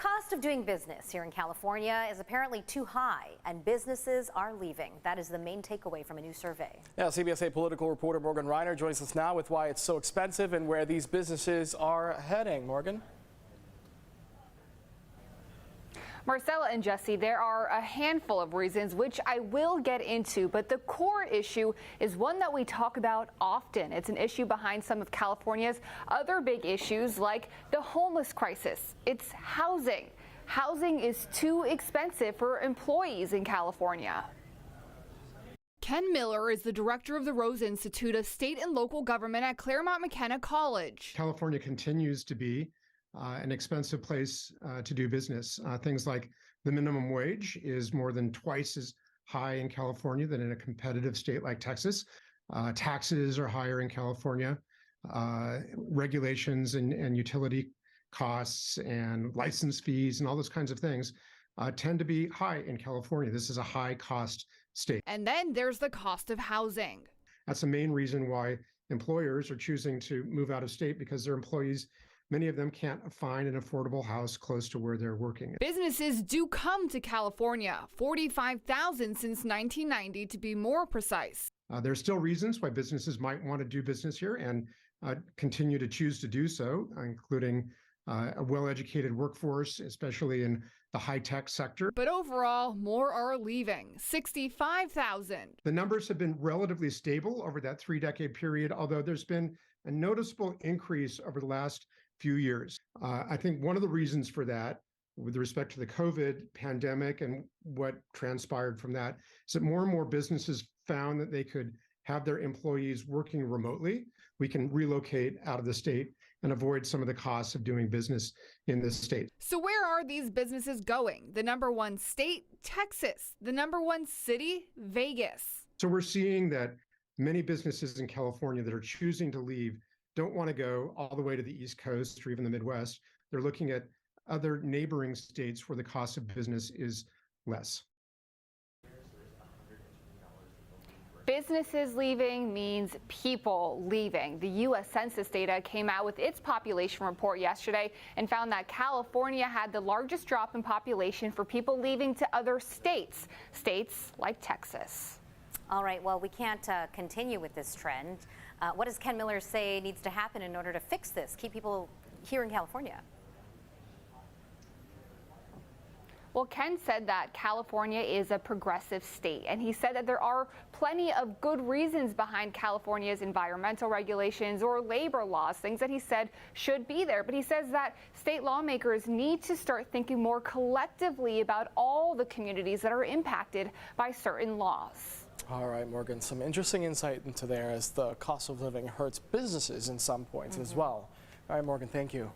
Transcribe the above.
cost of doing business here in California is apparently too high, and businesses are leaving. That is the main takeaway from a new survey. Yeah, CBS8 political reporter Morgan Reiner joins us now with why it's so expensive and where these businesses are heading. Morgan? Marcella and Jesse, there are a handful of reasons which I will get into, but the core issue is one that we talk about often. It's an issue behind some of California's other big issues like the homeless crisis. It's housing. Housing is too expensive for employees in California. Ken Miller is the director of the Rose Institute of State and Local Government at Claremont McKenna College. California continues to be an expensive place to do business. Things like the minimum wage is more than twice as high in California than in a competitive state like Texas. Taxes are higher in California. Regulations and utility costs and license fees and all those kinds of things tend to be high in California. This is a high cost state. And then there's the cost of housing. That's the main reason why employers are choosing to move out of state, because their employees, many of them, can't find an affordable house close to where they're working. Businesses do come to California, 45,000 since 1990 to be more precise. There's still reasons why businesses might want to do business here and continue to choose to do so, including a well-educated workforce, especially in the high-tech sector. But overall, more are leaving, 65,000. The numbers have been relatively stable over that 3-decade period, although there's been a noticeable increase over the last few years. I think one of the reasons for that, with respect to the COVID pandemic and what transpired from that, is that more and more businesses found that they could have their employees working remotely. We can relocate out of the state and avoid some of the costs of doing business in this state. So where are these businesses going? The number one state, Texas. The number one city, Vegas. So we're seeing that many businesses in California that are choosing to leave don't want to go all the way to the East Coast or even the Midwest. They're looking at other neighboring states where the cost of business is less. Businesses leaving means people leaving. The U.S. Census data came out with its population report yesterday and found that California had the largest drop in population for people leaving to other states like Texas. All right, well, we can't continue with this trend. What does Ken Miller say needs to happen in order to fix this, keep people here in California? Well, Ken said that California is a progressive state, and he said that there are plenty of good reasons behind California's environmental regulations or labor laws, things that he said should be there. But he says that state lawmakers need to start thinking more collectively about all the communities that are impacted by certain laws. All right, Morgan, some interesting insight into there as the cost of living hurts businesses in some points as well. All right, Morgan, thank you.